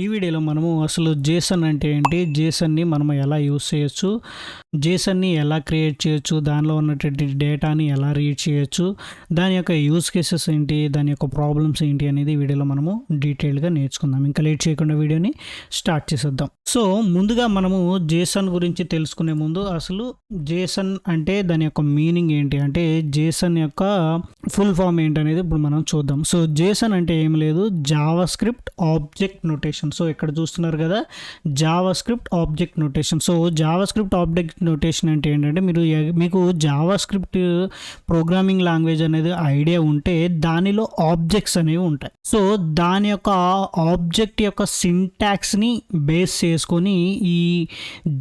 ఈ వీడియోలో మనము అసలు జేసన్ అంటే ఏంటి? జేసన్‌ని మనం ఎలా యూజ్ చేయొచ్చు? జేసన్‌ని ఎలా క్రియేట్ చేయొచ్చు? దానిలో ఉన్నటువంటి డేటాని ఎలా రీడ్ చేయొచ్చు? దాని యొక్క యూజ్ కేసెస్ ఏంటి? దాని యొక్క ప్రాబ్లమ్స్ ఏంటి? అనేది ఈ వీడియోలో మనము డీటెయిల్‌గా నేర్చుకుందాం. ఇంకా లేట్ చేయకుండా వీడియోని స్టార్ట్ చేసేద్దాం. సో, ముందుగా మనము జేసన్ గురించి తెలుసుకునే ముందు అసలు జేసన్ అంటే దాని యొక్క మీనింగ్ ఏంటి? అంటే జేసన్ యొక్క ఫుల్ ఫామ్ ఏంటనేది ఇప్పుడు మనం చూద్దాం. సో, జేసన్ అంటే ఏం లేదు, జావాస్క్రిప్ట్ ఆబ్జెక్ట్ నొటేషన్. సో, ఇక్కడ చూస్తున్నారు కదా, JavaScript object notation. So, JavaScript object notation అంటే ఏంటంటే మీకు జావాస్క్రిప్ట్ ప్రోగ్రామింగ్ లాంగ్వేజ్ అనేది ఐడియా ఉంటే దానిలో ఆబ్జెక్ట్స్ అనేవి ఉంటాయి. సో, దాని యొక్క ఆబ్జెక్ట్ యొక్క సింటాక్స్ని బేస్ చేసుకొని ఈ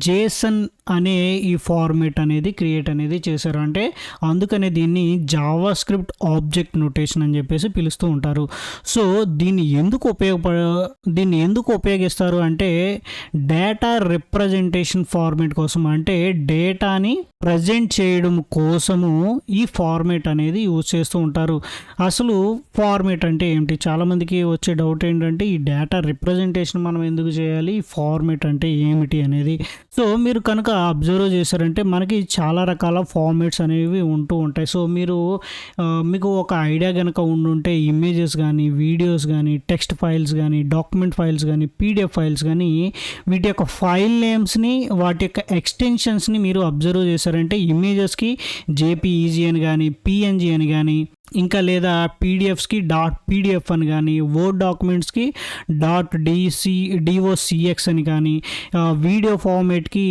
జేసన్ అనే ఈ ఫార్మేట్ అనేది క్రియేట్ అనేది చేశారు. అంటే అందుకనే దీన్ని జావాస్క్రిప్ట్ ఆబ్జెక్ట్ నొటేషన్ అని చెప్పేసి పిలుస్తూ ఉంటారు. సో, దీన్ని ఎందుకు ఉపయోగిస్తారు అంటే డేటా రిప్రజెంటేషన్ ఫార్మేట్ కోసం, అంటే డేటాని ప్రజెంట్ చేయడం కోసము ఈ ఫార్మేట్ అనేది యూజ్ చేస్తూ ఉంటారు. అసలు ఫార్మేట్ అంటే ఏంటి? చాలామందికి వచ్చే డౌట్ ఏంటంటే ఈ డేటా రిప్రజెంటేషన్ మనం ఎందుకు చేయాలి, ఈ ఫార్మేట్ అంటే ఏమిటి అనేది. సో, మీరు కనుక అబ్జర్వ్ చేశారంటే మనకి చాలా రకాల ఫార్మేట్స్ అనేవి ఉంటూ ఉంటాయి. సో, మీకు ఒక ఐడియా కనుక ఉండుంటే ఇమేజెస్ కానీ, వీడియోస్ కానీ, టెక్స్ట్ ఫైల్స్ కానీ, డాక్యుమెంట్ ఫైల్స్ కానీ, పీడిఎఫ్ ఫైల్స్ కానీ, వీటి యొక్క ఫైల్ నేమ్స్ని, వాటి యొక్క ఎక్స్టెన్షన్స్ని మీరు అబ్జర్వ్ చేశారంటే ఇమేజెస్కి జేపీఈజీ అని కానీ, పిఎన్జీ అని కానీ, ఇంకా లేదా పీడిఎఫ్స్కి .pdf అని కానీ, వర్డ్ డాక్యుమెంట్స్కి .docx అని కానీ, వీడియో ఫార్మేట్కి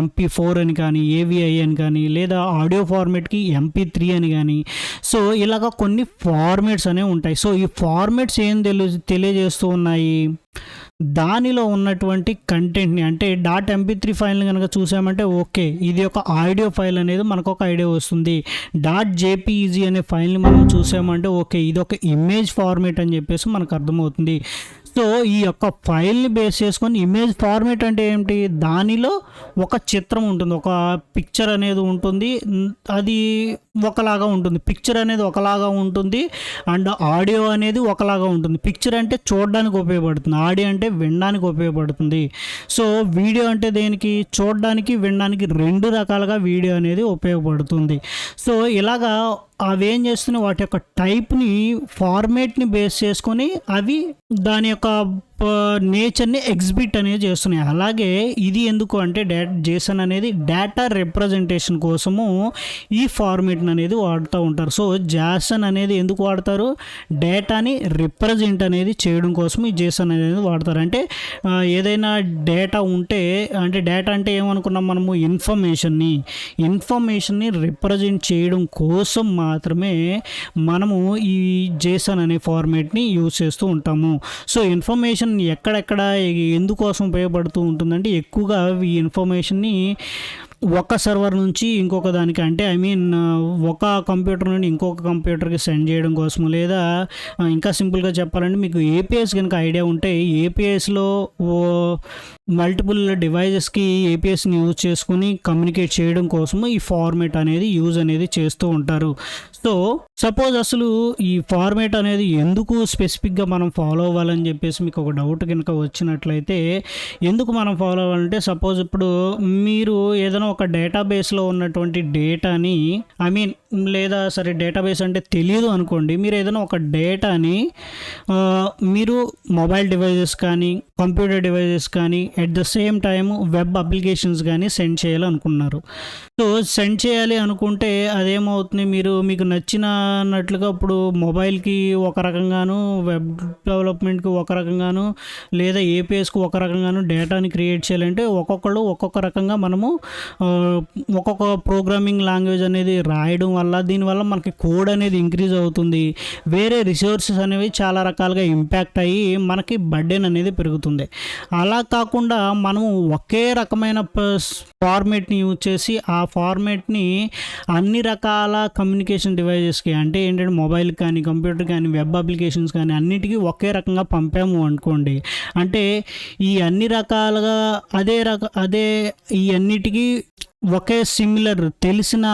MP4 అని కానీ, AVI అని కానీ, లేదా ఆడియో ఫార్మేట్కి MP3 అని కానీ. సో, ఇలాగ కొన్ని ఫార్మేట్స్ అనేవి ఉంటాయి. సో, ఈ ఫార్మేట్స్ ఏం తెలియజేస్తూ ఉన్నాయి? దానిలో ఉన్నటువంటి కంటెంట్ని, అంటే .mp3 ఫైల్ని కనుక చూసామంటే ఓకే, ఇది ఒక ఆడియో ఫైల్ అనేది మనకు ఒక ఐడియా వస్తుంది. .jpeg అనే ఫైల్ని మనం చూసామంటే ఓకే, ఇది ఒక ఇమేజ్ ఫార్మేట్ అని చెప్పేసి మనకు అర్థమవుతుంది. సో, ఈ యొక్క ఫైల్ని బేస్ చేసుకొని ఇమేజ్ ఫార్మేట్ అంటే ఏంటి? దానిలో ఒక చిత్రం ఉంటుంది, ఒక పిక్చర్ అనేది ఉంటుంది. అది ఒకలాగా ఉంటుంది, పిక్చర్ అనేది ఒకలాగా ఉంటుంది, అండ్ ఆడియో అనేది ఒకలాగా ఉంటుంది. పిక్చర్ అంటే చూడడానికి ఉపయోగపడుతుంది, ఆడియో అంటే వినడానికి ఉపయోగపడుతుంది. సో, వీడియో అంటే దేనికి? చూడడానికి, వినడానికి రెండు రకాలుగా వీడియో అనేది ఉపయోగపడుతుంది. సో, ఇలాగా అవి ఏం చేస్తున్నాయి, వాటి యొక్క టైప్ని, ఫార్మేట్ని బేస్ చేసుకొని అవి దాని యొక్క నేచర్ని ఎగ్జిబిట్ అనేది చేస్తున్నాయి. అలాగే ఇది ఎందుకు అంటే జేసన్ అనేది డేటా రిప్రజెంటేషన్ కోసము ఈ ఫార్మేట్ని అనేది వాడుతూ ఉంటారు. సో, జాసన్ అనేది ఎందుకు వాడతారు? డేటాని రిప్రజెంట్ అనేది చేయడం కోసం ఈ జేసన్ అనేది వాడతారు. అంటే ఏదైనా డేటా ఉంటే, అంటే డేటా అంటే ఏమనుకున్నాం మనము, ఇన్ఫర్మేషన్ని రిప్రజెంట్ చేయడం కోసం మాత్రమే మనము ఈ జేసన్ అనే ఫార్మేట్ని యూజ్ చేస్తూ ఉంటాము. సో, ఇన్ఫర్మేషన్ ఎక్కడెక్కడ ఎందుకోసం ఉపయోగపడుతూ ఉంటుందంటే ఎక్కువగా ఈ ఇన్ఫర్మేషన్ని ఒక సర్వర్ నుంచి ఇంకొక దానికి, అంటే ఒక కంప్యూటర్ నుండి ఇంకొక కంప్యూటర్కి సెండ్ చేయడం కోసము, లేదా ఇంకా సింపుల్గా చెప్పాలంటే మీకు ఏపీఎస్ కనుక ఐడియా ఉంటే ఏపీఎస్లో మల్టిపుల్ డివైజెస్కి ఏపీఎస్ని యూజ్ చేసుకుని కమ్యూనికేట్ చేయడం కోసము ఈ ఫార్మేట్ అనేది యూజ్ అనేది చేస్తూ ఉంటారు. సో, సపోజ్ అసలు ఈ ఫార్మేట్ అనేది ఎందుకు స్పెసిఫిక్గా మనం ఫాలో అవ్వాలని చెప్పేసి మీకు ఒక డౌట్ కనుక వచ్చినట్లయితే, ఎందుకు మనం ఫాలో అవ్వాలంటే, సపోజ్ ఇప్పుడు మీరు ఏదైనా ఒక డేటాబేస్లో ఉన్నటువంటి డేటాని, లేదా సరే డేటాబేస్ అంటే తెలియదు అనుకోండి, మీరు ఏదైనా ఒక డేటాని మీరు మొబైల్ డివైజెస్ కానీ, కంప్యూటర్ డివైజెస్ కానీ, at the same time web applications కానీ సెండ్ చేయాలనుకున్నారు. సో, సెండ్ చేయాలి అనుకుంటే అదేమవుతుంది, మీకు నచ్చినట్లుగా ఇప్పుడు మొబైల్కి ఒక రకంగాను, వెబ్ డెవలప్మెంట్కి ఒక రకంగాను, లేదా ఏపీఎస్కి ఒక రకంగాను డేటాని క్రియేట్ చేయాలంటే ఒక్కొక్కళ్ళు ఒక్కొక్క రకంగా మనము ఒక్కొక్క ప్రోగ్రామింగ్ లాంగ్వేజ్ అనేది రాయడం వల్ల, దీనివల్ల మనకి కోడ్ అనేది ఇంక్రీజ్ అవుతుంది, వేరే రిసోర్సెస్ అనేవి చాలా రకాలుగా ఇంపాక్ట్ అయ్యి మనకి బర్డెన్ అనేది పెరుగుతుంది. అలా కాకుండా మనము ఒకే రకమైన ఫార్మేట్ని యూజ్ చేసి ఆ ఫార్మేట్ని అన్ని రకాల కమ్యూనికేషన్ డివైజెస్కి, అంటే ఏంటంటే మొబైల్ కానీ, కంప్యూటర్ కానీ, వెబ్ అప్లికేషన్స్ కానీ అన్నిటికీ ఒకే రకంగా పంపాము అనుకోండి, అంటే ఈ అన్ని రకాలుగా ఈ అన్నిటికీ ఒకే సిమిలర్ తెలిసిన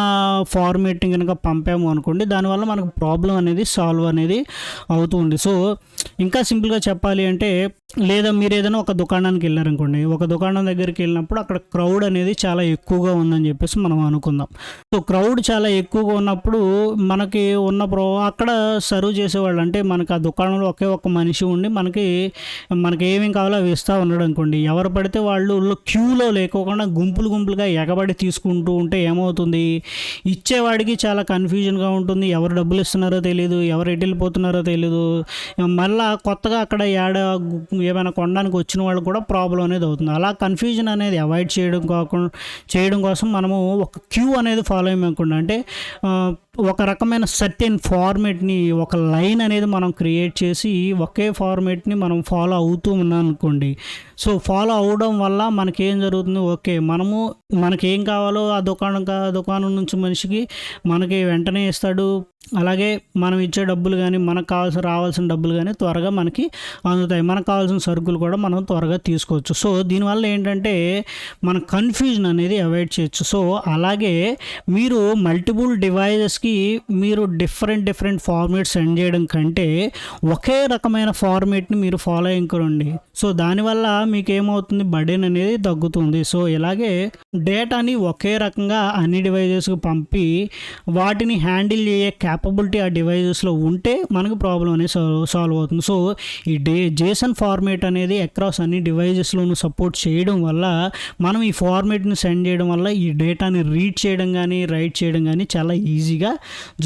ఫార్మేట్ని కనుక పంపాము అనుకోండి, దానివల్ల మనకు ప్రాబ్లం అనేది సాల్వ్ అనేది అవుతుంది. సో ఇంకా సింపుల్గా చెప్పాలి అంటే లేదా మీరు ఏదైనా ఒక దుకాణానికి వెళ్ళారనుకోండి, ఒక దుకాణం దగ్గరికి వెళ్ళినప్పుడు అక్కడ క్రౌడ్ అనేది చాలా ఎక్కువగా ఉందని చెప్పేసి మనం అనుకుందాం. సో క్రౌడ్ చాలా ఎక్కువగా ఉన్నప్పుడు మనకి ఉన్న అక్కడ సర్వ్ చేసేవాళ్ళు, అంటే మనకు ఆ దుకాణంలో ఒకే ఒక్క మనిషి ఉండి మనకి ఏమేమి కావాలో అవి ఇస్తూ ఉన్నాడు అనుకోండి. ఎవరు పడితే వాళ్ళు క్యూలో లేకోకుండా గుంపులు గుంపులుగా ఎగబడి తీసుకుంటూ ఉంటే ఏమవుతుంది, ఇచ్చేవాడికి చాలా కన్ఫ్యూజన్గా ఉంటుంది. ఎవరు డబ్బులు ఇస్తున్నారో తెలియదు, ఎవరు ఎటు వెళ్ళిపోతున్నారో తెలియదు. మళ్ళీ కొత్తగా అక్కడ ఏమైనా కొనడానికి వచ్చిన వాళ్ళు కూడా ప్రాబ్లం అనేది అవుతుంది. అలా కన్ఫ్యూజన్ అనేది అవాయిడ్ చేయడం కోసం మనము ఒక క్యూ అనేది ఫాలో అయ్యకుండా, అంటే ఒక రకమైన సర్టెన్ ఫార్మేట్ని, ఒక లైన్ అనేది మనం క్రియేట్ చేసి ఒకే ఫార్మేట్ని మనం ఫాలో అవుతూ ఉన్నాం అనుకోండి. సో ఫాలో అవడం వల్ల మనకేం జరుగుతుంది, ఓకే మనకేం కావాలో ఆ దుకాణం నుంచి మనిషికి మనకి వెంటనే ఇస్తాడు. అలాగే మనం ఇచ్చే డబ్బులు కానీ, మనకు రావాల్సిన డబ్బులు కానీ త్వరగా మనకి అందుతాయి. మనకు కావాల్సిన సరుకులు కూడా మనం త్వరగా తీసుకోవచ్చు. సో దీనివల్ల ఏంటంటే మన కన్ఫ్యూజన్ అనేది అవాయిడ్ చేయొచ్చు. సో అలాగే మీరు మల్టిపుల్ డివైజెస్కి మీరు డిఫరెంట్ ఫార్మేట్ సెండ్ చేయడం కంటే ఒకే రకమైన ఫార్మేట్ని మీరు ఫాలో అయ్యండి. సో దానివల్ల మీకు ఏమవుతుంది, బర్డెన్ అనేది తగ్గుతుంది. సో ఇలాగే డేటాని ఒకే రకంగా అన్ని డివైజెస్కి పంపి వాటిని హ్యాండిల్ చేసే క్యాపబిలిటీ ఆ డివైజెస్లో ఉంటే మనకు ప్రాబ్లం అనేది సాల్వ్ అవుతుంది. సో ఈ జేసన్ ఫార్మేట్ అనేది అక్రాస్ అన్ని డివైజెస్లోనూ సపోర్ట్ చేయడం వల్ల మనం ఈ ఫార్మేట్ని సెండ్ చేయడం వల్ల ఈ డేటాని రీడ్ చేయడం కానీ రైట్ చేయడం కానీ చాలా ఈజీగా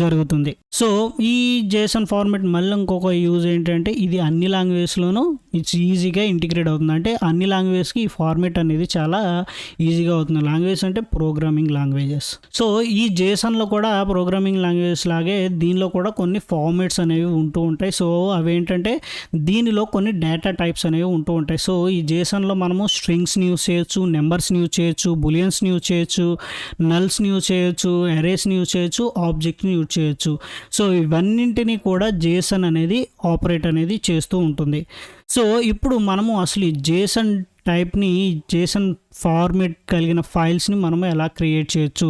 జరుగుతుంది. సో ఈ జేసన్ ఫార్మేట్ మళ్ళీ ఇంకొక యూజ్ ఏంటంటే ఇది అన్ని లాంగ్వేజ్లోనూ ఇట్స్ ఈజీగా ఇంటిగ్రేట్ అవుతుంది. అంటే అన్ని లాంగ్వేజ్కి ఈ ఫార్మేట్ అనేది చాలా ఈజీగా అవుతుంది. లాంగ్వేజ్ అంటే ప్రోగ్రామింగ్ లాంగ్వేజెస్. సో ఈ జేసన్లో కూడా ప్రోగ్రామింగ్ లాంగ్వేజెస్ లాగే దీనిలో కూడా కొన్ని ఫార్మేట్స్ అనేవి ఉంటూ ఉంటాయి. సో అవేంటంటే దీనిలో కొన్ని డేటా టైప్స్ అనేవి ఉంటూ ఉంటాయి. సో ఈ జేసన్లో మనము స్ట్రింగ్స్ని యూజ్ చేయొచ్చు, నెంబర్స్ని యూజ్ చేయొచ్చు, బులియన్స్ని యూజ్ చేయొచ్చు, నల్స్ని యూజ్ చేయొచ్చు, అరేస్ని యూజ్ చేయొచ్చు, ఆబ్జెక్ట్ని యూజ్ చేయొచ్చు. సో ఇవన్నింటినీ కూడా జేసన్ అనేది ఆపరేట్ అనేది చేస్తూ ఉంటుంది. సో ఇప్పుడు మనము అసలు ఈ జేసన్ జేసన్ ఫార్మేట్ కలిగిన ఫైల్స్ని మనము ఎలా క్రియేట్ చేయొచ్చు.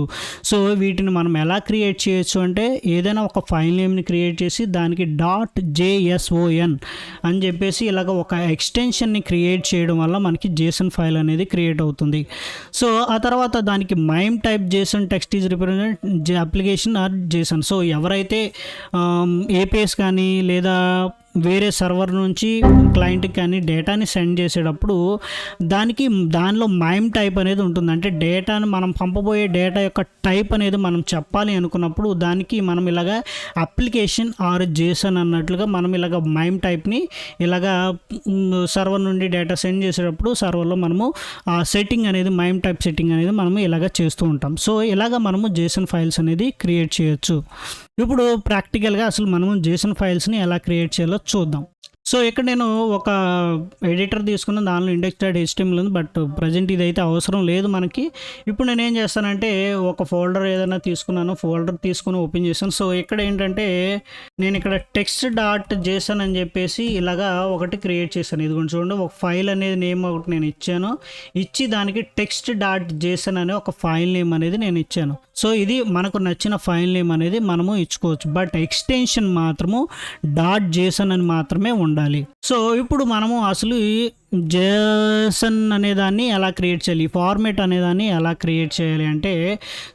సో వీటిని మనం ఎలా క్రియేట్ చేయొచ్చు అంటే ఏదైనా ఒక ఫైల్ నేమ్ని క్రియేట్ చేసి దానికి .json అని చెప్పేసి ఇలాగ ఒక ఎక్స్టెన్షన్ని క్రియేట్ చేయడం వల్ల మనకి జేసన్ ఫైల్ అనేది క్రియేట్ అవుతుంది. సో ఆ తర్వాత దానికి MIME type JSON text is represent application or JSON. So ఎవరైతే ఏపీఎస్ కానీ లేదా వేరే సర్వర్ నుంచి క్లయింట్కి కానీ డేటాని సెండ్ చేసేటప్పుడు దానిలో మైమ్ టైప్ అనేది ఉంటుంది. అంటే డేటాను మనం పంపబోయే డేటా యొక్క టైప్ అనేది మనం చెప్పాలి అనుకున్నప్పుడు దానికి మనం ఇలాగా అప్లికేషన్ ఆర్ జేసన్ అన్నట్లుగా మనం ఇలాగ మైమ్ టైప్ని ఇలాగా సర్వర్ నుండి డేటా సెండ్ చేసేటప్పుడు సర్వర్లో మనము ఆ సెట్టింగ్ అనేది మైమ్ టైప్ సెట్టింగ్ అనేది మనము ఇలాగ చేస్తూ ఉంటాం. సో ఇలాగ మనము జేసన్ ఫైల్స్ అనేది క్రియేట్ చేయొచ్చు. ఇప్పుడు ప్రాక్టికల్గా అసలు మనము జేసన్ ఫైల్స్ని ఎలా క్రియేట్ చేయాలో చూద్దాం. సో ఇక్కడ నేను ఒక ఎడిటర్ తీసుకున్న దానిలో index.html ఉంది, బట్ ప్రజెంట్ ఇదైతే అవసరం లేదు మనకి. ఇప్పుడు నేను ఏం చేస్తానంటే ఒక ఫోల్డర్ ఏదైనా తీసుకుని ఓపెన్ చేశాను. సో ఇక్కడ ఏంటంటే నేను ఇక్కడ text.json అని చెప్పేసి ఇలాగా ఒకటి క్రియేట్ చేశాను. ఇదిగోండి చూడండి, ఒక ఫైల్ అనేది నేమ్ ఒకటి నేను ఇచ్చి దానికి text.json అనే ఒక ఫైల్ నేమ్ అనేది నేను ఇచ్చాను. సో ఇది మనకు నచ్చిన ఫైల్ నేమ్ అనేది మనము ఇచ్చుకోవచ్చు, బట్ ఎక్స్టెన్షన్ మాత్రము .json అని మాత్రమే ఉండాలి. సో ఇప్పుడు మనము అసలు జేసన్ అనేదాన్ని ఎలా క్రియేట్ చేయాలి, ఈ ఫార్మేట్ అనేదాన్ని ఎలా క్రియేట్ చేయాలి అంటే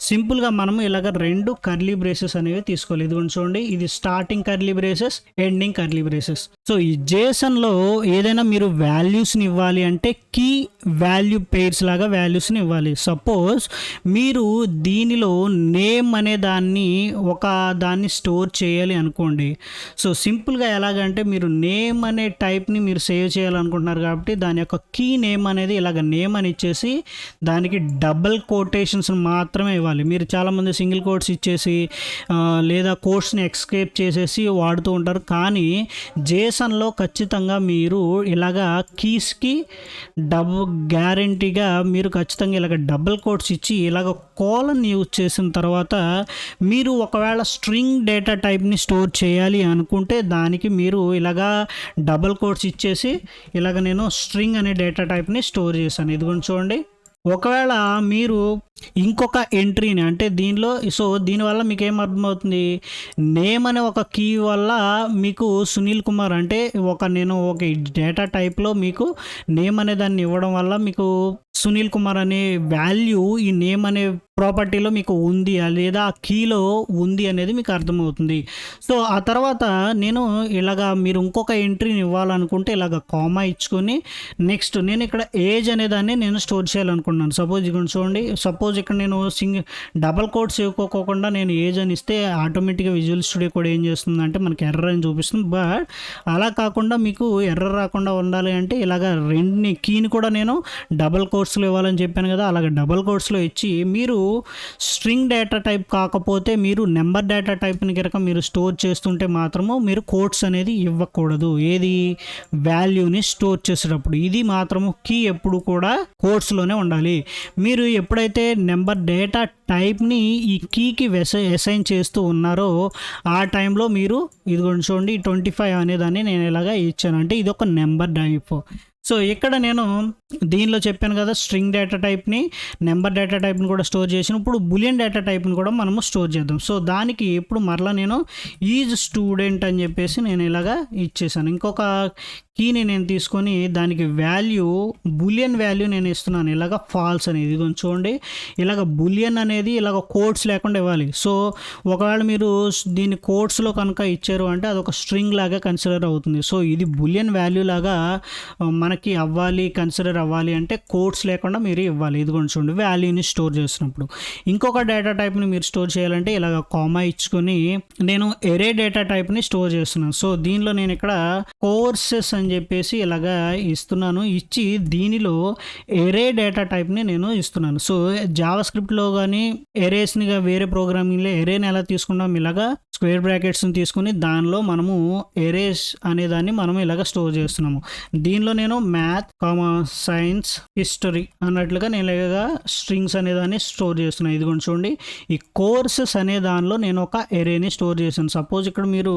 సింపుల్గా మనము ఇలాగ 2 కర్లీ బ్రేసెస్ అనేవి తీసుకోవాలి. ఇదిగోండి చూడండి, ఇది starting curly braces, ending curly braces. So ఈ జేసన్లో ఏదైనా మీరు వాల్యూస్ని ఇవ్వాలి అంటే కీ వాల్యూ పెయిర్స్ లాగా వాల్యూస్ని ఇవ్వాలి. సపోజ్ మీరు దీనిలో నేమ్ అనే దాన్ని స్టోర్ చేయాలి అనుకోండి. సో సింపుల్గా ఎలాగంటే మీరు నేమ్ అనే టైప్ని మీరు సేవ్ చేయాలనుకుంటున్నారు కాబట్టి దాని యొక్క కీ నేమ్ అనేది ఇలాగ నేమ్ అని ఇచ్చేసి దానికి డబుల్ కోటేషన్స్ మాత్రమే ఇవ్వాలి. మీరు చాలామంది సింగిల్ కోట్స్ ఇచ్చేసి లేదా కోట్స్ని ఎస్కేప్ చేసేసి వాడుతూ ఉంటారు. కానీ జేసన్లో ఖచ్చితంగా మీరు ఇలాగా కీస్కి గ్యారంటీగా మీరు ఖచ్చితంగా ఇలాగ డబుల్ కోట్స్ ఇచ్చి ఇలాగ కోలన్ యూజ్ చేసిన తర్వాత మీరు ఒకవేళ స్ట్రింగ్ డేటా టైప్ని స్టోర్ చేయాలి అనుకుంటే దానికి మీరు ఇలాగా డబుల్ కోట్స్ ఇచ్చేసి ఇలాగ నేను స్ట్రింగ్ అనే డేటా టైప్ని స్టోర్ చేశాను. ఇదిగోండి చూడండి, ఒకవేళ మీరు ఇంకొక ఎంట్రీని అంటే దీనిలో దీనివల్ల మీకేం అర్థమవుతుంది, నేమ్ అనే ఒక కీ వల్ల మీకు సునీల్ కుమార్ అంటే నేను ఒక డేటా టైప్‌లో మీకు నేమ్ అనే దాన్ని ఇవ్వడం వల్ల మీకు సునీల్ కుమార్ అనే వాల్యూ ఈ నేమ్ అనే ప్రాపర్టీలో మీకు ఉంది లేదా ఆ కీలో ఉంది అనేది మీకు అర్థమవుతుంది. సో ఆ తర్వాత నేను ఇలాగా మీరు ఇంకొక ఎంట్రీని ఇవ్వాలనుకుంటే ఇలాగ కామా ఇచ్చుకొని నెక్స్ట్ నేను ఇక్కడ ఏజ్ అనే దాన్ని నేను స్టోర్ చేయాలనుకుంటున్నాను. సపోజ్ ఇక్కడ చూడండి, సపోజ్ ఇక్కడ నేను డబల్ కోట్స్ ఇవ్వకోకుండా నేను ఏజ్ అని ఇస్తే ఆటోమేటిక్గా విజువల్ స్టూడియో కూడా ఏం చేస్తుందంటే మనకి ఎర్రర్ అని చూపిస్తుంది. బట్ అలా కాకుండా మీకు ఎర్రర్ రాకుండా ఉండాలి అంటే ఇలాగ రెండుని కీని కూడా నేను డబల్ కోట్స్లో ఇవ్వాలని చెప్పాను కదా, అలాగే డబల్ కోట్స్లో ఇచ్చి మీరు స్ట్రింగ్ డేటా టైప్ కాకపోతే మీరు నెంబర్ డేటా టైప్ని కనుక మీరు స్టోర్ చేస్తుంటే మాత్రము మీరు కోట్స్ అనేది ఇవ్వకూడదు. ఏది వాల్యూని స్టోర్ చేసేటప్పుడు ఇది మాత్రము కీ ఎప్పుడు కూడా కోట్స్లోనే ఉండాలి. మీరు ఎప్పుడైతే నెంబర్ డేటా టైప్ని ఈ కీకి అసైన్ చేస్తూ ఉన్నారో ఆ టైంలో మీరు ఇదిగోండి చూడండి 25 అనేదాన్ని నేను ఇలాగా ఇచ్చాను, అంటే ఇది ఒక నెంబర్ టైప్. సో ఇక్కడ నేను దీనిలో చెప్పాను కదా స్ట్రింగ్ డేటా టైప్ని నెంబర్ డేటా టైప్ని కూడా స్టోర్ చేసిన, ఇప్పుడు బులియన్ డేటా టైప్ని కూడా మనము స్టోర్ చేద్దాం. సో దానికి ఇప్పుడు మరలా నేను ఈజ్ స్టూడెంట్ అని చెప్పేసి నేను ఇలాగా ఇచ్చేసాను. ఇంకొక కీని నేను తీసుకొని దానికి వాల్యూ బులియన్ వాల్యూ నేను ఇస్తున్నాను ఇలాగ ఫాల్స్ అనేది. ఇది కొంచెం చూడండి, ఇలాగ బులియన్ అనేది ఇలాగ కోడ్స్ లేకుండా ఇవ్వాలి. సో ఒకవేళ మీరు దీన్ని కోడ్స్లో కనుక ఇచ్చారు అంటే అదొక స్ట్రింగ్ లాగా కన్సిడర్ అవుతుంది. సో ఇది బులియన్ వాల్యూ లాగా మనకి అవ్వాలి, కన్సిడర్ అవ్వాలి అంటే కోడ్స్ లేకుండా మీరు ఇవ్వాలి. ఇది కొంచెం చూడండి వాల్యూని స్టోర్ చేసినప్పుడు. ఇంకొక డేటా టైప్ని మీరు స్టోర్ చేయాలంటే ఇలాగ కామా ఇచ్చుకొని నేను ఎరే డేటా టైప్ని స్టోర్ చేస్తున్నాను. సో దీనిలో నేను ఇక్కడ కోర్సెస్ అని చెప్పేసి ఇలాగా ఇస్తున్నాను, ఇచ్చి దీనిలో ఎరే డేటా టైప్ని నేను ఇస్తున్నాను. సో జావా స్క్రిప్ట్లో కానీ ఎరేస్నిగా వేరే ప్రోగ్రామింగ్లో ఎరేని ఎలా తీసుకున్నాం, ఇలాగా స్క్వేర్ బ్రాకెట్స్ని తీసుకుని దానిలో మనము ఎరేస్ అనేదాన్ని మనం ఇలాగ స్టోర్ చేస్తున్నాము. దీనిలో నేను మ్యాథ్ సైన్స్ హిస్టరీ అన్నట్లుగా నేను ఇలాగా స్ట్రింగ్స్ అనేదాన్ని స్టోర్ చేస్తున్నాను. ఇది కొంచెం చూడండి, ఈ కోర్సెస్ అనే దానిలో నేను ఒక ఎరేని స్టోర్ చేశాను. సపోజ్ ఇక్కడ మీరు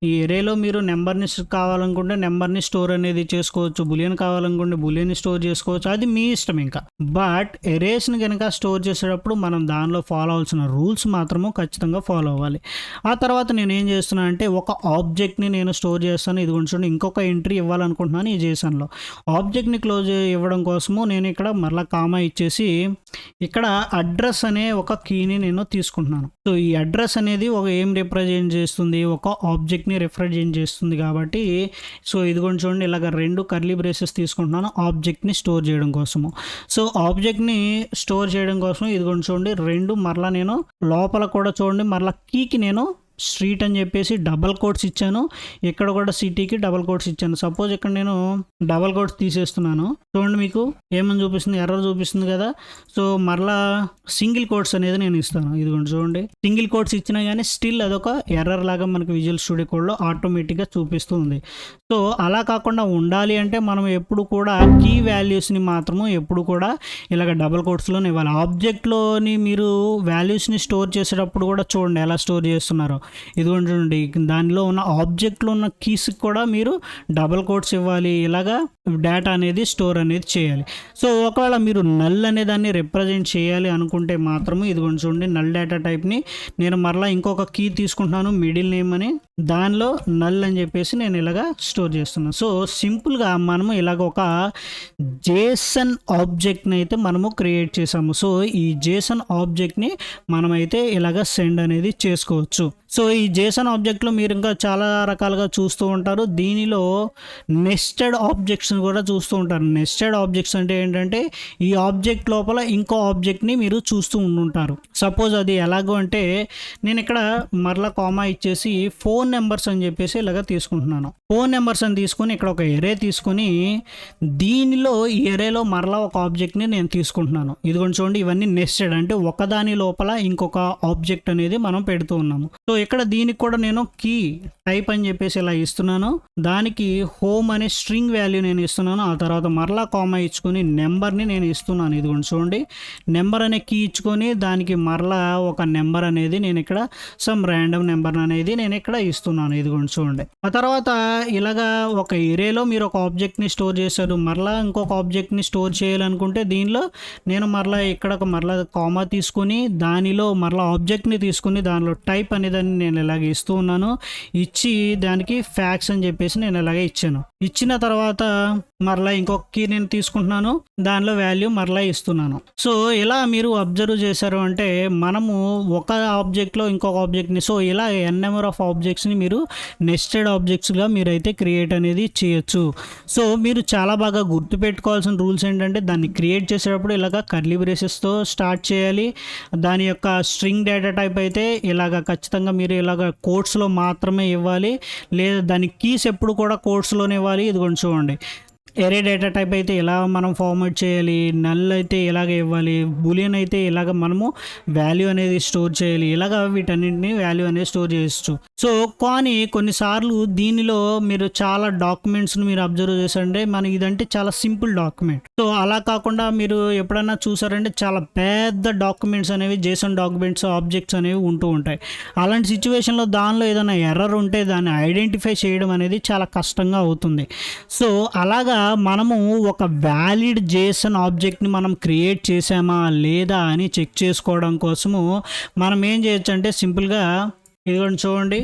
ఈ ఎరేలో మీరు నెంబర్ని కావాలనుకుంటే నెంబర్ని స్టోర్ అనేది చేసుకోవచ్చు, బులియన్ కావాలనుకుంటే బులియన్ని స్టోర్ చేసుకోవచ్చు, అది మీ ఇష్టం ఇంకా. బట్ ఎరేస్ని కనుక స్టోర్ చేసేటప్పుడు మనం దానిలో ఫాలో అవ్వాల్సిన రూల్స్ మాత్రము ఖచ్చితంగా ఫాలో అవ్వాలి. ఆ తర్వాత నేను ఏం చేస్తున్నాను అంటే ఒక ఆబ్జెక్ట్ని నేను స్టోర్ చేస్తాను. ఇది కొంచెం ఇంకొక ఎంట్రీ ఇవ్వాలనుకుంటున్నాను ఈ జేసన్లో. ఆబ్జెక్ట్ని క్లోజ్ ఇవ్వడం కోసము నేను ఇక్కడ మరలా కామా ఇచ్చేసి ఇక్కడ అడ్రస్ అనే ఒక కీని నేను తీసుకుంటున్నాను. సో ఈ అడ్రస్ అనేది ఏం రిప్రజెంట్ చేస్తుంది, ఒక ఆబ్జెక్ట్ని రిప్రజెంట్ చేస్తుంది కాబట్టి సో ఇది కొంచెం చూడండి ఇలాగ 2 కర్లీ బ్రేసెస్ తీసుకుంటున్నాను ఆబ్జెక్ట్ని స్టోర్ చేయడం కోసము. సో ఆబ్జెక్ట్ని స్టోర్ చేయడం కోసం ఇది కొంచెం చూడండి 2 మరలా నేను లోపల కూడా చూడండి మరలా కీకి నేను స్ట్రీట్ అని చెప్పేసి డబల్ కోట్స్ ఇచ్చాను, ఇక్కడ కూడా సిటీకి డబల్ కోట్స్ ఇచ్చాను. సపోజ్ ఇక్కడ నేను డబల్ కోట్స్ తీసేస్తున్నాను, చూడండి మీకు ఏమని చూపిస్తుంది, ఎర్రర్ చూపిస్తుంది కదా. సో మరలా సింగిల్ కోట్స్ అనేది నేను ఇస్తాను. ఇదిగోండి చూడండి, సింగిల్ కోట్స్ ఇచ్చినా కానీ స్టిల్ అదొక ఎర్రర్ లాగా మనకి విజువల్ స్టూడియో కోడ్లో ఆటోమేటిక్గా చూపిస్తూ ఉంది. సో అలా కాకుండా ఉండాలి అంటే మనం ఎప్పుడు కూడా కీ వాల్యూస్ని మాత్రము ఎప్పుడు కూడా ఇలాగ డబల్ కోట్స్లోనే ఇవ్వాలి. ఆబ్జెక్ట్లోని మీరు వాల్యూస్ని స్టోర్ చేసేటప్పుడు కూడా చూడండి ఎలా స్టోర్ చేస్తున్నారో. ఇదిగోండి చూడండి, దానిలో ఉన్న ఆబ్జెక్ట్లో ఉన్న కీస్కి కూడా మీరు డబల్ కోట్స్ ఇవ్వాలి, ఇలాగా డేటా అనేది స్టోర్ అనేది చేయాలి. సో ఒకవేళ మీరు నల్ అనే దాన్ని రిప్రజెంట్ చేయాలి అనుకుంటే మాత్రము ఇదిగోండి చూడండి నల్ డేటా టైప్ని నేను మరలా ఇంకొక కీ తీసుకుంటున్నాను మిడిల్ నేమ్ అని, దానిలో నల్ అని చెప్పేసి నేను ఇలాగా స్టోర్ చేస్తున్నాను. సో సింపుల్గా మనము ఇలాగ ఒక జేసన్ ఆబ్జెక్ట్ని అయితే మనము క్రియేట్ చేసాము. సో ఈ జేసన్ ఆబ్జెక్ట్ని మనమైతే ఇలాగ సెండ్ అనేది చేసుకోవచ్చు. సో ఈ జేసన్ ఆబ్జెక్ట్లో మీరు ఇంకా చాలా రకాలుగా చూస్తూ ఉంటారు. దీనిలో నెస్టెడ్ ఆబ్జెక్ట్స్ కూడా చూస్తూ ఉంటారు. నెస్టెడ్ ఆబ్జెక్ట్స్ అంటే ఏంటంటే ఈ ఆబ్జెక్ట్ లోపల ఇంకో ఆబ్జెక్ట్ని మీరు చూస్తూ ఉంటుంటారు. సపోజ్ అది ఎలాగో అంటే నేను ఇక్కడ మరలా కామా ఇచ్చేసి ఫోన్ నెంబర్స్ అని చెప్పేసి ఇలాగ తీసుకుంటున్నాను. ఫోన్ నెంబర్స్ అని తీసుకొని ఇక్కడ ఒక ఎరే తీసుకొని దీనిలో ఈ ఎరేలో మరలా ఒక ఆబ్జెక్ట్ని నేను తీసుకుంటున్నాను. ఇది కొంచెం చూడండి ఇవన్నీ నెస్టెడ్ అంటే ఒకదాని లోపల ఇంకొక ఆబ్జెక్ట్ అనేది మనం పెడుతూ ఉన్నాము. సో ఇక్కడ దీనికి కూడా నేను కీ టైప్ అని చెప్పేసి ఇలా ఇస్తున్నాను. దానికి హోమ్ అనే స్ట్రింగ్ వాల్యూ నేను ఇస్తున్నాను. ఆ తర్వాత మరలా కామా ఇచ్చుకొని నెంబర్ని నేను ఇస్తున్నాను. ఇదిగోండి చూడండి, నెంబర్ అనే కీ ఇచ్చుకొని దానికి మరలా ఒక నెంబర్ అనేది నేను ఇక్కడ సమ్ ర్యాండమ్ నెంబర్ అనేది నేను ఇక్కడ ఇస్తున్నాను. ఇదిగోండి చూడండి. ఆ తర్వాత ఇలాగా ఒక ఎరేలో మీరు ఒక ఆబ్జెక్ట్ని స్టోర్ చేశారు, మరలా ఇంకొక ఆబ్జెక్ట్ని స్టోర్ చేయాలనుకుంటే దీనిలో నేను మరలా ఇక్కడ ఒక మరలా కామా తీసుకొని దానిలో మరలా ఆబ్జెక్ట్ని తీసుకుని దానిలో టైప్ అనేదాన్ని నేను ఇలాగ ఇస్తూ ఉన్నాను. ఇచ్చి దానికి ఫ్యాక్స్ అని చెప్పేసి నేను ఇలాగే ఇచ్చాను. ఇచ్చిన తర్వాత మరలా ఇంకొక కీ నేను తీసుకుంటున్నాను, దానిలో వాల్యూ మరలా ఇస్తున్నాను. సో ఇలా మీరు అబ్జర్వ్ చేశారు అంటే మనము ఒక ఆబ్జెక్ట్లో ఇంకొక ఆబ్జెక్ట్ని, సో ఇలా ఎన్ నెంబర్ ఆఫ్ ఆబ్జెక్ట్స్ని మీరు నెస్టెడ్ ఆబ్జెక్ట్స్గా మీరైతే క్రియేట్ అనేది చేయొచ్చు. సో మీరు చాలా బాగా గుర్తుపెట్టుకోవాల్సిన రూల్స్ ఏంటంటే దాన్ని క్రియేట్ చేసేటప్పుడు ఇలాగ కర్లీ బ్రేసెస్తో స్టార్ట్ చేయాలి. దాని యొక్క స్ట్రింగ్ డేటా టైప్ అయితే ఇలాగ ఖచ్చితంగా మీరు ఇలాగ కోట్స్లో మాత్రమే ఇవ్వాలి, లేదా దాని కీస్ ఎప్పుడు కూడా కోట్స్లోనే ఇవ్వాలి. ఇదిగోండి చూడండి, ఎరే డేటా టైప్ అయితే ఇలా మనం ఫార్మాట్ చేయాలి, నల్ అయితే ఇలాగ ఇవ్వాలి, బూలియన్ అయితే ఇలాగ మనము వాల్యూ అనేది స్టోర్ చేయాలి. ఇలాగ వీటన్నింటినీ వాల్యూ అనేది స్టోర్ చేయొచ్చు. సో కానీ కొన్నిసార్లు దీనిలో మీరు చాలా డాక్యుమెంట్స్ని మీరు అబ్జర్వ్ చేశారంటే మన ఇదంటే చాలా సింపుల్ డాక్యుమెంట్. సో అలా కాకుండా మీరు ఎప్పుడైనా చూసారంటే చాలా పెద్ద డాక్యుమెంట్స్ అనేవి జేసన్ డాక్యుమెంట్స్ ఆబ్జెక్ట్స్ అనేవి ఉంటూ ఉంటాయి. అలాంటి సిచ్యువేషన్లో దానిలో ఏదైనా ఎర్రర్ ఉంటే దాన్ని ఐడెంటిఫై చేయడం అనేది చాలా కష్టంగా అవుతుంది. సో అలాగా మనము ఒక వ్యాలిడ్ జేసన్ ఆబ్జెక్ట్ని మనం క్రియేట్ చేసామా లేదా అని చెక్ చేసుకోవడం కోసము మనం ఏం చేయొచ్చు అంటే సింపుల్గా ఇదిగోండి చూడండి,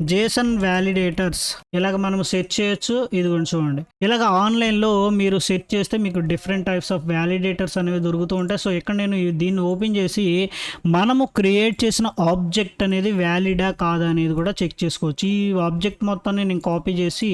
జేసన్ వ్యాలిడేటర్స్ ఇలాగ మనం సెట్ చేయొచ్చు. ఇదిగోండి చూడండి, ఇలాగ ఆన్లైన్లో మీరు సెట్ చేస్తే మీకు డిఫరెంట్ టైప్స్ ఆఫ్ వ్యాలిడేటర్స్ అనేవి దొరుకుతూ ఉంటాయి. సో ఇక్కడ నేను దీన్ని ఓపెన్ చేసి మనము క్రియేట్ చేసిన ఆబ్జెక్ట్ అనేది వ్యాలిడా కాదా అనేది కూడా చెక్ చేసుకోవచ్చు. ఈ ఆబ్జెక్ట్ మొత్తాన్ని నేను కాపీ చేసి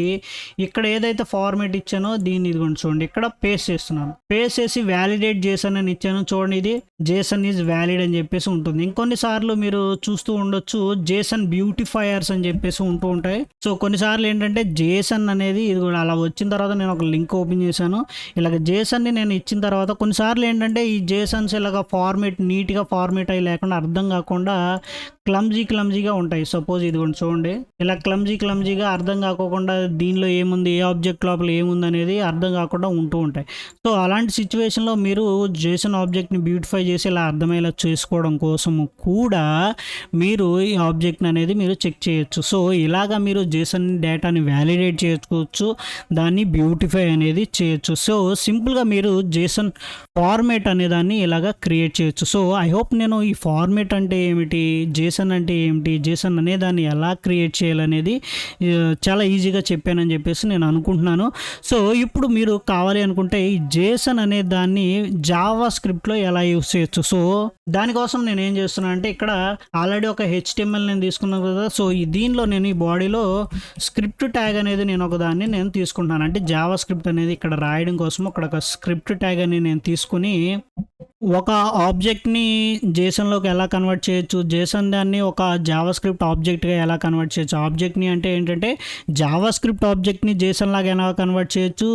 ఇక్కడ ఏదైతే ఫార్మేట్ ఇచ్చానో దీన్ని ఇదిగోండి చూడండి ఇక్కడ పేస్ట్ చేస్తున్నాను. పేస్ట్ చేసి వ్యాలిడేట్ జేసన్ అని ఇచ్చాను. చూడండి, ఇది జేసన్ ఈజ్ వ్యాలిడ్ అని చెప్పేసి ఉంటుంది. ఇంకొన్నిసార్లు మీరు చూస్తూ ఉండొచ్చు జేసన్ బ్యూటిఫైయర్స్ అని చెప్పేసి ఉంటూ ఉంటాయి. సో కొన్నిసార్లు ఏంటంటే జేసన్ అనేది ఇది కూడా అలా వచ్చిన తర్వాత నేను ఒక లింక్ ఓపెన్ చేశాను. ఇలాగ జేసన్ని నేను ఇచ్చిన తర్వాత కొన్నిసార్లు ఏంటంటే ఈ జేసన్స్ ఇలాగ ఫార్మేట్ నీట్గా ఫార్మేట్ అయ్యి లేకుండా అర్థం కాకుండా క్లమ్జీగా ఉంటాయి. సపోజ్ ఇదిగోండి చూడండి, ఇలా క్లమ్జీగా అర్థం కాకుండా దీనిలో ఏముంది, ఏ ఆబ్జెక్ట్ లోపల ఏముంది అనేది అర్థం కాకుండా ఉంటూ ఉంటాయి. సో అలాంటి సిచ్యువేషన్లో మీరు జేసన్ ఆబ్జెక్ట్ని బ్యూటిఫై చేసి ఇలా అర్థమయ్యేలా చేసుకోవడం కోసము కూడా మీరు ఈ ఆబ్జెక్ట్ని అనేది మీరు చెక్ చేయొచ్చు. సో ఇలాగా మీరు జేసన్ డేటాని వ్యాలిడేట్ చేసుకోవచ్చు, దాన్ని బ్యూటిఫై అనేది చేయొచ్చు. సో సింపుల్గా మీరు జేసన్ ఫార్మేట్ అనేదాన్ని ఇలాగా క్రియేట్ చేయొచ్చు. సో ఐ హోప్ నేను ఈ ఫార్మేట్ అంటే ఏమిటి, జేసన్ అంటే ఏమిటి, జేసన్ అనే దాన్ని ఎలా క్రియేట్ చేయాలనేది చాలా ఈజీగా చెప్పానని చెప్పేసి నేను అనుకుంటున్నాను. సో ఇప్పుడు మీరు కావాలి అనుకుంటే ఈ జేసన్ అనే దాన్ని జావా స్క్రిప్ట్లో ఎలా యూస్ చేయొచ్చు. సో దానికోసం నేను ఏం చేస్తున్నాను అంటే ఇక్కడ ఆల్రెడీ ఒక HTML నేను తీసుకున్నాను కదా. సో దీనిలో నేను ఈ బాడీలో స్క్రిప్ట్ ట్యాగ్ అనేది నేను ఒక దాన్ని నేను తీసుకుంటాను. అంటే జావా స్క్రిప్ట్ అనేది ఇక్కడ రాయడం కోసం అక్కడ ఒక స్క్రిప్ట్ ట్యాగ్ అని నేను తీసుకుని ఒక ఆబ్జెక్ట్ని జేసన్లోకి ఎలా కన్వర్ట్ చేయొచ్చు, జేసన్ దాన్ని ఒక జావా స్క్రిప్ట్ ఆబ్జెక్ట్గా ఎలా కన్వర్ట్ చేయొచ్చు, ఆబ్జెక్ట్ని అంటే ఏంటంటే జావా స్క్రిప్ట్ ఆబ్జెక్ట్ని జేసన్ లాగా ఎలా కన్వర్ట్ చేయొచ్చు,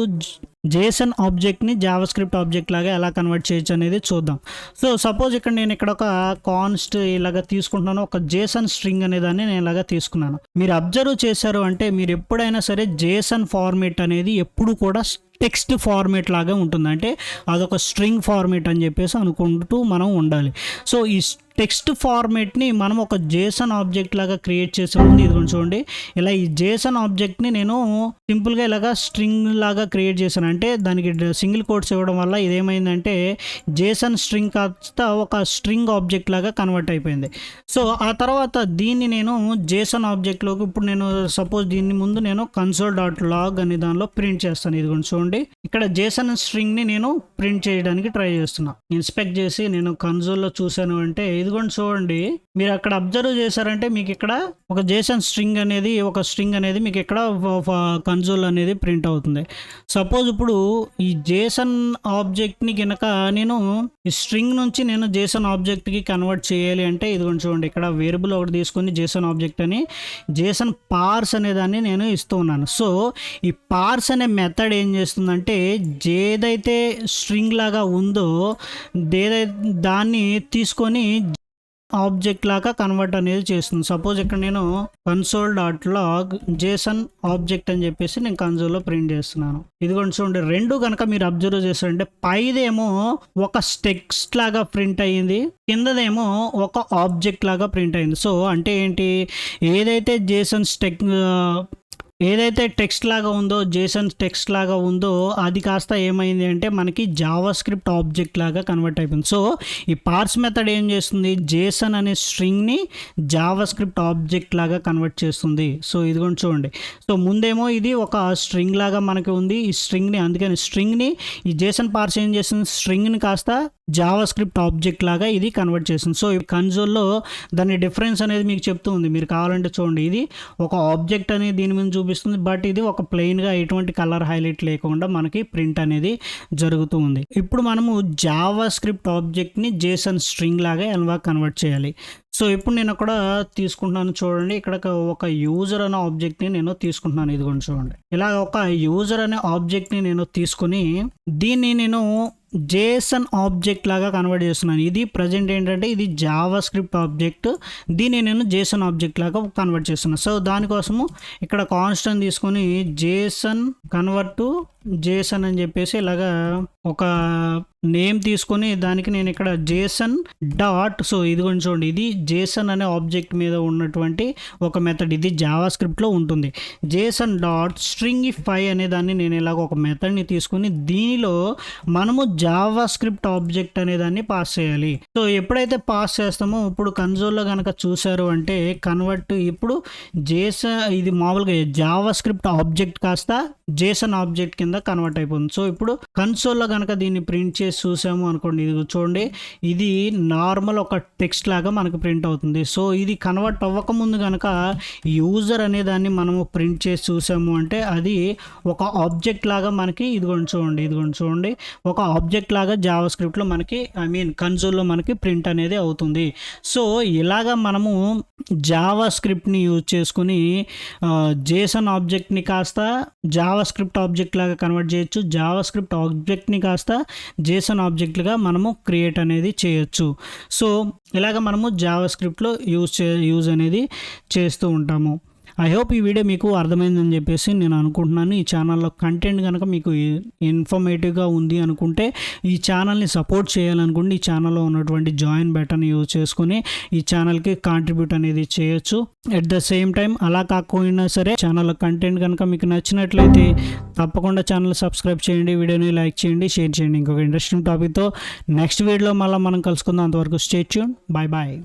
జేసన్ ఆబ్జెక్ట్ని జావా స్క్రిప్ట్ ఆబ్జెక్ట్ లాగా ఎలా కన్వర్ట్ చేయొచ్చు అనేది చూద్దాం. సో సపోజ్ ఇక్కడ నేను ఇక్కడ ఒక కాన్స్ట్ ఇలాగా తీసుకుంటున్నాను, ఒక జేసన్ స్ట్రింగ్ అనే దాన్ని నేను ఇలాగా తీసుకున్నాను. మీరు అబ్జర్వ్ చేశారు అంటే మీరు ఎప్పుడైనా సరే జేసన్ ఫార్మేట్ అనేది ఎప్పుడు కూడా టెక్స్ట్ ఫార్మేట్ లాగా ఉంటుంది. అంటే అదొక స్ట్రింగ్ ఫార్మేట్ అని చెప్పేసి అనుకుంటూ మనం ఉండాలి. సో ఈ టెక్స్ట్ ఫార్మేట్ని మనం ఒక జేసన్ ఆబ్జెక్ట్ లాగా క్రియేట్ చేసే ముందు ఇదిగోండి చూడండి, ఇలా ఈ జేసన్ ఆబ్జెక్ట్ని నేను సింపుల్గా ఇలాగా స్ట్రింగ్ లాగా క్రియేట్ చేశాను. అంటే దానికి సింగిల్ కోట్స్ ఇవ్వడం వల్ల ఇదేమైందంటే జేసన్ స్ట్రింగ్ కాస్త ఒక స్ట్రింగ్ ఆబ్జెక్ట్ లాగా కన్వర్ట్ అయిపోయింది. సో ఆ తర్వాత దీన్ని నేను జేసన్ ఆబ్జెక్ట్లోకి ఇప్పుడు నేను సపోజ్ దీన్ని ముందు నేను console.log అనే దానిలో ప్రింట్ చేస్తాను. ఇదిగోండి చూడండి, ఇక్కడ జేసన్ స్ట్రింగ్ని నేను ప్రింట్ చేయడానికి ట్రై చేస్తున్నా. ఇన్స్పెక్ట్ చేసి నేను కన్సోల్లో చూశాను అంటే ఇదిగోండి చూడండి, మీరు అక్కడ అబ్జర్వ్ చేశారంటే మీకు ఇక్కడ ఒక జేసన్ స్ట్రింగ్ అనేది మీకు ఇక్కడ కన్సోల్ అనేది ప్రింట్ అవుతుంది. సపోజ్ ఇప్పుడు ఈ జేసన్ ఆబ్జెక్ట్ని కనుక నేను ఈ స్ట్రింగ్ నుంచి నేను జేసన్ ఆబ్జెక్ట్కి కన్వర్ట్ చేయాలి అంటే ఇదిగోండి చూడండి, ఇక్కడ వేరియబుల్ ఒకటి తీసుకొని జేసన్ ఆబ్జెక్ట్ అని జేసన్ పార్స్ అనేదాన్ని నేను ఇస్తూ ఉన్నాను. సో ఈ పార్స్ అనే మెథడ్ ఏం చేస్తుందంటే ఏదైతే స్ట్రింగ్ లాగా ఉందో దాన్ని తీసుకొని ఆబ్జెక్ట్ లాగా కన్వర్ట్ అనేది చేస్తుంది. సపోజ్ ఇక్కడ నేను console.log JSON ఆబ్జెక్ట్ అని చెప్పేసి నేను కన్సోల్లో ప్రింట్ చేస్తున్నాను. ఇదిగోండి చూడండి, రెండు కనుక మీరు అబ్జర్వ్ చేస్తారంటే పైదేమో ఒక టెక్స్ట్ లాగా ప్రింట్ అయ్యింది, కిందదేమో ఒక ఆబ్జెక్ట్ లాగా ప్రింట్ అయింది. సో అంటే ఏంటి, ఏదైతే ఏదైతే టెక్స్ట్ లాగా ఉందో, జేసన్ టెక్స్ట్ లాగా ఉందో అది కాస్త ఏమైంది అంటే మనకి జావా స్క్రిప్ట్ ఆబ్జెక్ట్ లాగా కన్వర్ట్ అయిపోయింది. సో ఈ పార్స్ మెథడ్ ఏం చేస్తుంది, జేసన్ అనే స్ట్రింగ్ని జావా స్క్రిప్ట్ ఆబ్జెక్ట్ లాగా కన్వర్ట్ చేస్తుంది. సో ఇదిగోండి చూడండి, సో ముందేమో ఇది ఒక స్ట్రింగ్ లాగా మనకి ఉంది, ఈ స్ట్రింగ్ని, అందుకని స్ట్రింగ్ని ఈ జేసన్ పార్స్ ఏం చేస్తుంది, స్ట్రింగ్ని కాస్త జావా స్క్రిప్ట్ ఆబ్జెక్ట్ లాగా ఇది కన్వర్ట్ చేస్తుంది. సో ఈ కన్సోల్లో దాని డిఫరెన్స్ అనేది మీకు చెప్తూ ఉంది. మీరు కావాలంటే చూడండి, ఇది ఒక ఆబ్జెక్ట్ అనేది దీని మీద చూపిస్తుంది, బట్ ఇది ఒక ప్లెయిన్గా ఎటువంటి కలర్ హైలైట్ లేకుండా మనకి ప్రింట్ అనేది జరుగుతూ ఉంది. ఇప్పుడు మనము జావా స్క్రిప్ట్ ఆబ్జెక్ట్ని జేసన్ స్ట్రింగ్ లాగా ఎలా కన్వర్ట్ చేయాలి. సో ఇప్పుడు నేను అక్కడ తీసుకుంటున్నాను చూడండి, ఇక్కడ ఒక యూజర్ అనే ఆబ్జెక్ట్ని నేను తీసుకుంటున్నాను. ఇదిగోండి చూడండి, ఇలా ఒక యూజర్ అనే ఆబ్జెక్ట్ని నేను తీసుకుని దీన్ని నేను జేసన్ ఆబ్జెక్ట్ లాగా కన్వర్ట్ చేస్తున్నాను. ఇది ప్రజెంట్ ఏంటంటే ఇది జావా స్క్రిప్ట్ ఆబ్జెక్ట్, దీన్ని నేను జేసన్ ఆబ్జెక్ట్ లాగా కన్వర్ట్ చేస్తున్నాను. సో దానికోసము ఇక్కడ కాన్స్టెంట్ తీసుకొని జేసన్ కన్వర్ట్ టు జేసన్ అని చెప్పేసి ఇలాగా ఒక నేమ్ తీసుకొని దానికి నేను ఇక్కడ జేసన్ డాట్, సో ఇదిగోండి చూడండి, ఇది జేసన్ అనే ఆబ్జెక్ట్ మీద ఉన్నటువంటి ఒక మెథడ్, ఇది జావా స్క్రిప్ట్లో ఉంటుంది. జేసన్ డాట్ స్ట్రింగిఫై అనే దాన్ని నేను ఇలాగ ఒక మెథడ్ని తీసుకొని దీనిలో మనము జావా స్క్రిప్ట్ ఆబ్జెక్ట్ అనే దాన్ని పాస్ చేయాలి. సో ఎప్పుడైతే పాస్ చేస్తామో ఇప్పుడు కన్సోల్లో కనుక చూసారు అంటే కన్వర్ట్, ఇప్పుడు ఇది మామూలుగా జావా స్క్రిప్ట్ ఆబ్జెక్ట్ కాస్త జేసన్ ఆబ్జెక్ట్ కింద కన్వర్ట్ అయిపోతుంది. సో ఇప్పుడు కన్సోల్లో కనుక దీన్ని ప్రింట్ చేసి చూసాము అనుకోండి, ఇది చూడండి, ఇది నార్మల్ ఒక టెక్స్ట్ లాగా మనకు ప్రింట్ అవుతుంది. సో ఇది కన్వర్ట్ అవ్వకముందు కనుక యూజర్ అనే దాన్ని మనము ప్రింట్ చేసి చూసాము అంటే అది ఒక ఆబ్జెక్ట్ లాగా మనకి ఇదిగోండి చూడండి ఒక ఆబ్జెక్ట్ లాగా జావా స్క్రిప్ట్లో మనకి కన్సోల్లో మనకి ప్రింట్ అనేది అవుతుంది. సో ఇలాగా మనము జావా స్క్రిప్ట్ని యూజ్ చేసుకుని జేసన్ ఆబ్జెక్ట్ని కాస్త జావా స్క్రిప్ట్ ఆబ్జెక్ట్ లాగా కన్వర్ట్ చేయొచ్చు, జావా స్క్రిప్ట్ ఆబ్జెక్ట్ని కాస్త జేసన్ ఆబ్జెక్ట్గా మనము క్రియేట్ అనేది చేయొచ్చు. సో ఇలాగ మనము జావా స్క్రిప్ట్లో యూజ్ అనేది చేస్తూ ఉంటాము. ఐ హోప్ ఈ వీడియో మీకు అర్థమైందని చెప్పేసి నేను అనుకుంటున్నాను. ఈ ఛానల్లో కంటెంట్ కనుక మీకు ఇన్ఫర్మేటివ్గా ఉంది అనుకుంటే ఈ ఛానల్ని సపోర్ట్ చేయాలనుకుంటే ఈ ఛానల్లో ఉన్నటువంటి జాయిన్ బటన్ యూజ్ చేసుకుని ఈ ఛానల్కి కాంట్రిబ్యూట్ అనేది చేయొచ్చు. ఎట్ ద సేమ్ టైం అలా కాకపోయినా సరే ఛానల్లో కంటెంట్ కనుక మీకు నచ్చినట్లయితే తప్పకుండా ఛానల్ సబ్స్క్రైబ్ చేయండి, వీడియోని లైక్ చేయండి, షేర్ చేయండి. ఇంకొక ఇంట్రెస్టింగ్ టాపిక్తో నెక్స్ట్ వీడియోలో మళ్ళీ మనం కలుసుకుందాం. అంతవరకు స్టే ట్యూన్, బాయ్ బాయ్.